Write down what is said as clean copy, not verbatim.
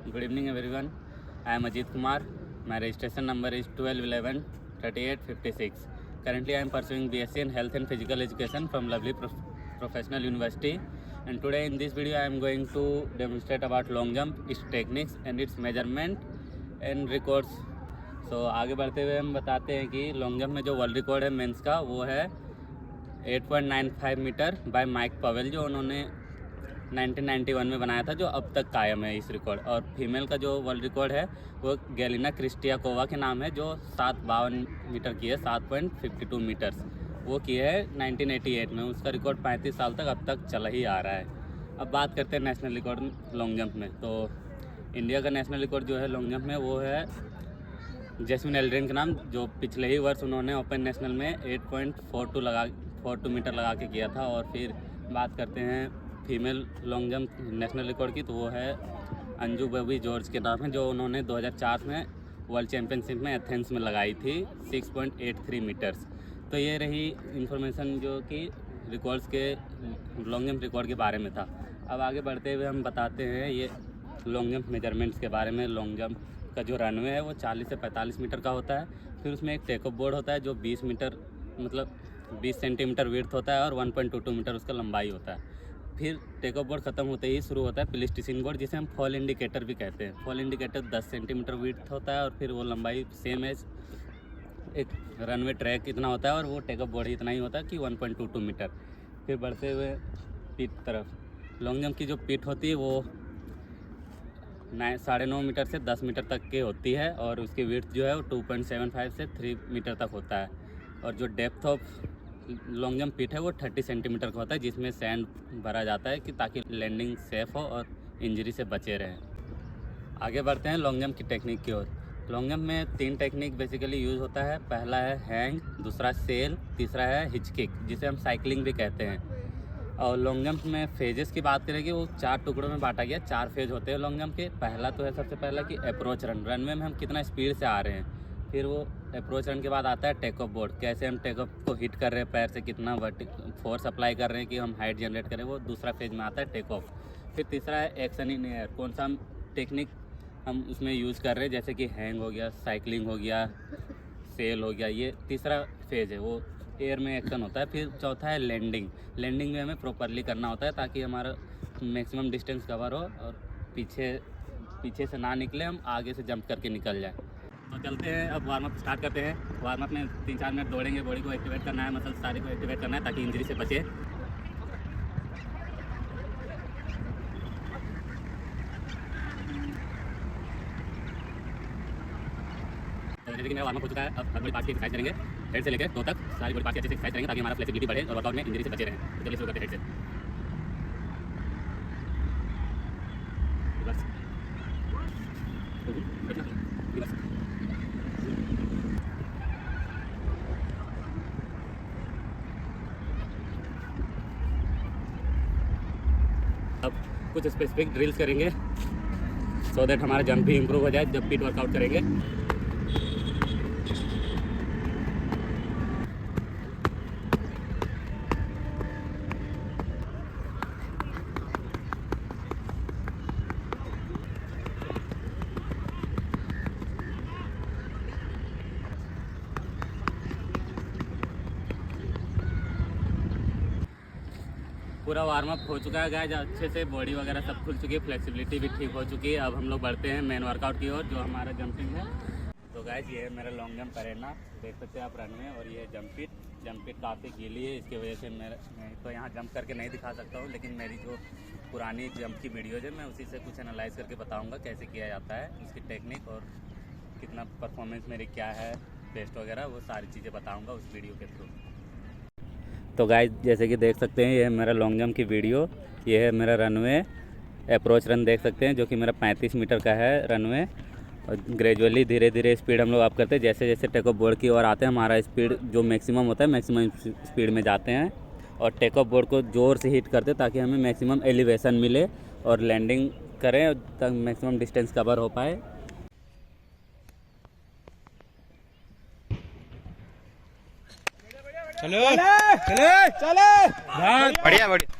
Good evening everyone. I am Ajit Kumar. My registration number is 1211 3856. Currently I am pursuing BSc in Health and Physical Education from Lovely Professional University. And today in this video I am going to demonstrate about long jump, its techniques and its measurement and records. So आगे बढ़ते हुए हम बताते हैं कि long jump में जो world record है मेंस का वो है 8.95 मीटर बाय माइक पवेल, जो उन्होंने 1991 में बनाया था, जो अब तक कायम है इस रिकॉर्ड। और फीमेल का जो वर्ल्ड रिकॉर्ड है वो गैलिना क्रिस्टियाकोवा के नाम है, जो 7.52 मीटर की है, 7.52 मीटर्स वो की है 1988 में। उसका रिकॉर्ड 35 साल तक अब तक चला ही आ रहा है। अब बात करते हैं नेशनल रिकॉर्ड लॉन्ग जंप में। तो इंडिया का नेशनल रिकॉर्ड जो है लॉन्ग जंप में वो है जैस्मिन एल्ड्रिन के नाम, जो पिछले ही वर्ष उन्होंने ओपन नेशनल में 8.42 मीटर लगा के किया था। और फिर बात करते हैं female long jump national record की, तो वो है अंजू बॉबी जॉर्ज के नाम है, जो उन्होंने 2004 में वर्ल्ड चैम्पियनशिप में एथेंस में लगाई थी 6.83 मीटर्स। तो ये रही इन्फॉर्मेशन जो कि रिकॉर्ड्स के लॉन्ग जंप रिकॉर्ड के बारे में था। अब आगे बढ़ते हुए हम बताते हैं ये लॉन्ग जंप मेजरमेंट्स के बारे में। लॉन्ग जंप का जो रनवे है वो 40 से 45 मीटर का होता है। फिर उसमें एक टेकअप बोर्ड होता है जो 20 मीटर मतलब 20 सेंटीमीटर विड्थ होता है और 1.22 मीटर उसका लंबाई होता है। फिर टेकअप बोर्ड ख़त्म होते ही शुरू होता है प्लेस्टिसिन बोर्ड, जिसे हम फॉल इंडिकेटर भी कहते हैं। फॉल इंडिकेटर 10 सेंटीमीटर विड्थ होता है और फिर वो लंबाई सेम एज एक रनवे ट्रैक इतना होता है और वो टेकअप बोर्ड इतना ही होता है कि 1.22 मीटर। फिर बढ़ते हुए पिट तरफ, लॉन्ग जंप की जो पिट होती है वो 9.5 मीटर से 10 मीटर तक की होती है और उसकी विड्थ जो है वो 2.75 से 3 मीटर तक होता है। और जो डेप्थ ऑफ लॉन्ग जंप पिट है वो 30 सेंटीमीटर का होता है, जिसमें सैंड भरा जाता है कि ताकि लैंडिंग सेफ हो और इंजरी से बचे रहें। आगे बढ़ते हैं लॉन्ग जंप की टेक्निक की ओर। लॉन्ग जंप में 3 टेक्निक बेसिकली यूज़ होता है। पहला है हैंग, दूसरा सेल, तीसरा है हिच किक, जिसे हम साइकिलिंग भी कहते हैं। और लॉन्ग जंप में फेजेस की बात करें कि वो 4 टुकड़ों में बांटा गया। 4 फेज होते हैं लॉन्ग जंप के। पहला तो है सबसे पहला कि अप्रोच रन, रनवे में हम कितना स्पीड से आ रहे हैं। फिर वो अप्रोच रन के बाद आता है टेक ऑफ बोर्ड, कैसे हम टेक ऑफ को हिट कर रहे हैं पैर से, कितना फोर्स अप्लाई कर रहे हैं कि हम हाइट जनरेट करें, वो दूसरा फेज में आता है टेक ऑफ। फिर तीसरा है एक्शन इन एयर, कौन सा हम टेक्निक हम उसमें यूज़ कर रहे हैं, जैसे कि हैंग हो गया, साइकिलिंग हो गया, सेल हो गया, ये तीसरा फेज है, वो एयर में एक्शन होता है। फिर चौथा है लैंडिंग, लैंडिंग में हमें प्रॉपरली करना होता है ताकि हमारा मैक्सिमम डिस्टेंस कवर हो और पीछे से ना निकले, हम आगे से जंप करके निकल जाए। तो चलते हैं, अब वार्म अप स्टार्ट करते हैं। वार्म अप में 3-4 मिनट दौड़ेंगे, बॉडी को एक्टिवेट करना है, मसल्स सारे को एक्टिवेट करना है ताकि इंजरी से बचे। तो जैसे कि मेरा वार्म अप हो चुका है, अब हर बॉडी पार्ट की एक्सरसाइज करेंगे, हेड से लेकर टो तक सारी बॉडी पार्ट की अच्छे से एक्सरसाइज करेंगे ताकि हमारा फ्लेक्सिबिलिटी बढ़े और वर्कआउट में इंजरी से बचे रहें। तो चलिए शुरू करते हैं हेड से। अब कुछ स्पेसिफिक ड्रिल्स करेंगे सो दैट हमारा जंप भी इम्प्रूव हो जाए जब पिट वर्कआउट करेंगे। पूरा वार्म अप हो चुका है गाइस, अच्छे से बॉडी वगैरह सब खुल चुकी है, फ्लेक्सिबिलिटी भी ठीक हो चुकी है। अब हम लोग बढ़ते हैं मेन वर्कआउट की ओर, जो हमारा जंपिंग है। तो गाइस ये है मेरा लॉन्ग जंप अरेना, देख सकते हैं आप रन में। और ये जंप पिट काफ़ी गीली है, इसकी वजह से मैं तो यहाँ जंप करके नहीं दिखा सकता हूँ, लेकिन मेरी जो पुरानी जंप की वीडियोज़ है मैं उसी से कुछ एनालाइज करके बताऊँगा कैसे किया जाता है, उसकी टेक्निक और कितना परफॉर्मेंस मेरी क्या है, बेस्ट वगैरह, वो सारी चीज़ें बताऊँगा उस वीडियो के थ्रू। तो गाइस जैसे कि देख सकते हैं ये है मेरा लॉन्ग जंप की वीडियो, ये है मेरा रनवे अप्रोच रन, देख सकते हैं, जो कि मेरा 35 मीटर का है रनवे। और ग्रेजुअली धीरे धीरे स्पीड हम लोग अप करते हैं, जैसे जैसे टेक ऑफ बोर्ड की ओर आते हैं हमारा स्पीड जो मैक्सिमम होता है मैक्सिमम स्पीड में जाते हैं और टेक ऑफ बोर्ड को ज़ोर से हिट करते हैं ताकि हमें मैक्सिमम एलिवेशन मिले और लैंडिंग करें तक मैक्सिमम डिस्टेंस कवर हो पाए। चलो चले चले बढ़िया बढ़िया।